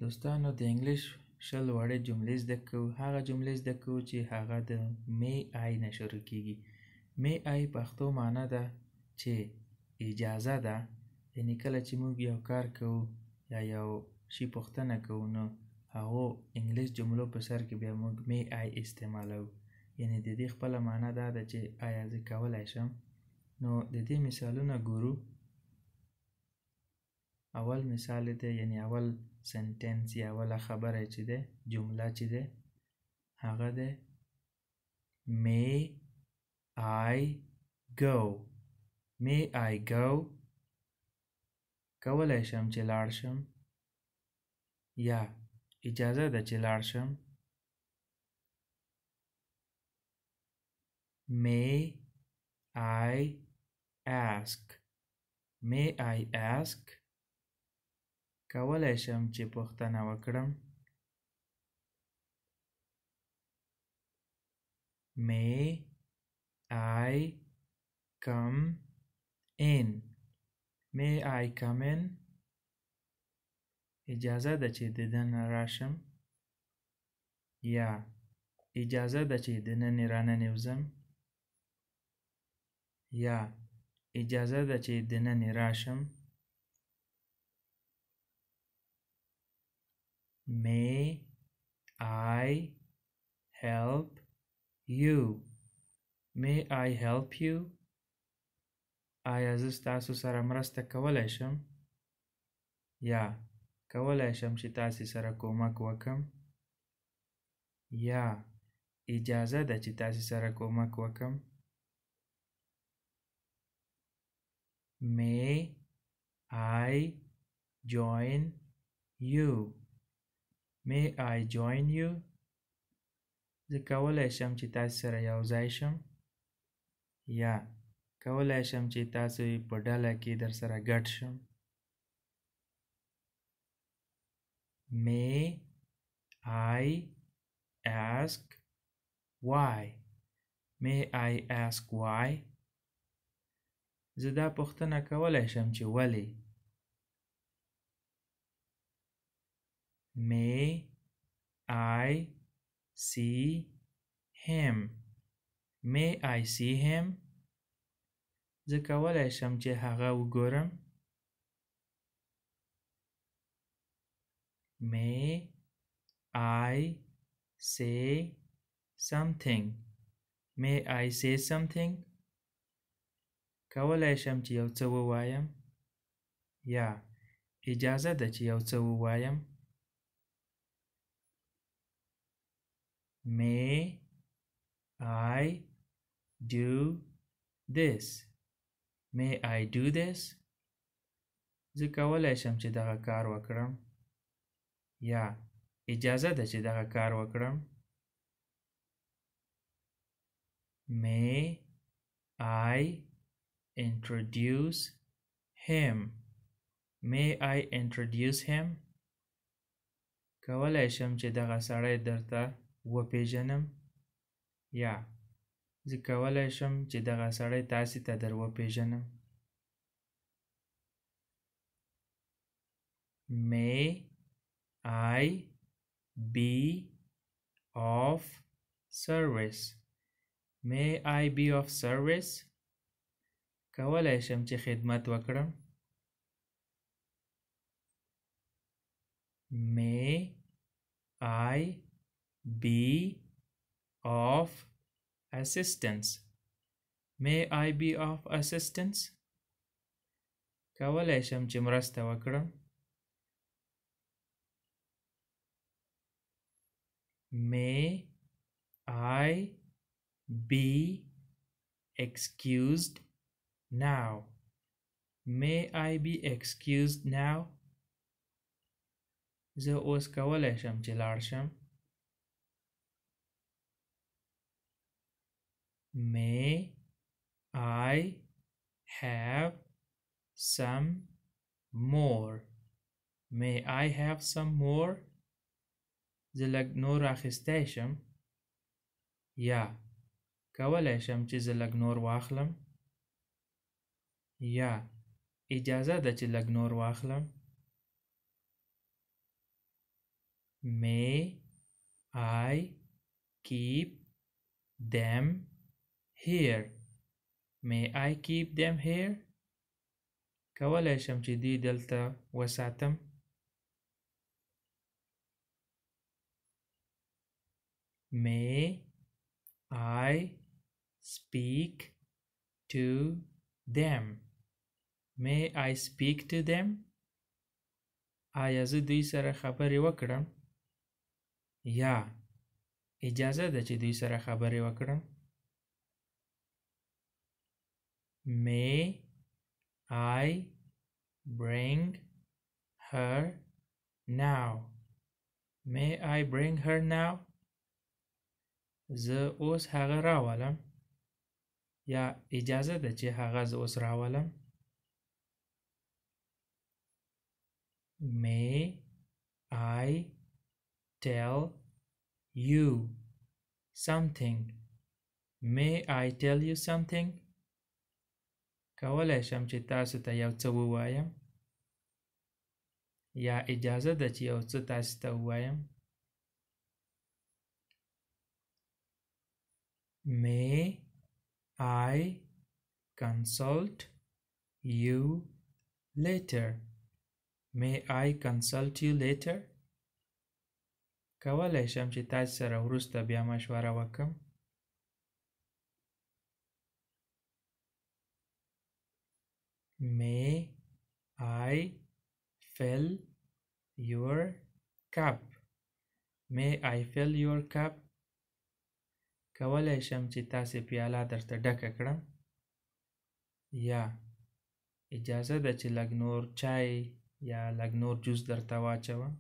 دوستانو د انګلیش شل وړې جملې زده کوو. هغه جملې زده کوو چې هغه د may I نه شروع کیږي. may I پښتو معنی ده چې اجازه ده، یعنی کله چې موږ یو کار کوو یا یو شی پوښتنه کوو نو هغه انګلیش جملو په سر کې بیا موږ may I استعمالو. یعنی د دې خپل معنی دا ده چې آیا زه کولای شم. نو د دې مثالونه ګورو. اول مثال دی، یعنی اول سنټنس یا اوله خبره چې ده، جمله چې ده هغه ده may I go. may I go، کولای شم چې لاړ شم یا اجازه ده چې لاړ شم. may I ask. may I ask، کولای شم چې پوښتنه وکړم. may I come in. may I come in، اجازه ده چې دننه راشم یا اجازه ده چې دننه راننوځم یا اجازه ده چې دننه راشم. may I help you. may I help you، آیا زه ستاسو سره مرسته کولای شم یا کولای شم چې تاسو سره کومک وکم یا اجازه ده چې تاسو سره کومک وکم. may I join you. may I join you، زه کولای شم چې تاسو سره یو ځای شم یا کولای شم چې تاسو په ډله کې در سره ګډ شم. may I ask why. may I ask why، زه دا پوښتنه کولای شم چې ولې. may I see him. may I see him، زه کولای شم چې هغه وګورم. may I say something. may I say something، کولای شم چې یو څه ووایم یا اجازه ده چې یو څه ووایم. may I do this. may I do this، زه کولای شم چې دغه کار وکړم یا اجازه ده چې دغه کار وکړم. may I introduce him. may I introduce him، کولای شم چې دغه سړی درته وپیژنم یا زه کولای شم چې دغه سړی تاسو ته در وپیژنم. may I be of service. may I be of service، کولای شم چې خدمت وکړم. may I be of assistance. may I be of assistance، کولای شم چې مرسته وکړم. may I be excused now. may I be excused now، زه اوس کولای شم چې لاړ شم. may I have some more. may I have some more، زه لږ نور اخیستی شم یا کولای شم چې زه لږ نور واخلم یا اجازه ده چې لږ نور واخلم. May I keep them here. May I keep them here. کولای شم چې دوی دلته وساتم. May I speak to them. May I speak to them. آیا زه دوی سره خبرې وکړم؟ یا اجازه ده چې دوی سره خبرې وکړم. May I bring her now. May I bring her now. زه اوس هغه راولم. یا اجازه ده چې هغه زه اوس راولم. May I tell you something. May I tell you something. کولای شم چې تاسو ته یو څه ووایم. یا اجازه ده چې یو څه تاسو ته ووایم. May I consult you later. May I consult you later. کولای شم چې تاسو سره وروسته بیا مشوره وکړم. May I fill your cup. May I fill your cup. کولای شم چې تاسو پیاله درته ډکه کړم. یا اجازه ده چې لږ نور چای یا لږ نور جوس درته واچوم.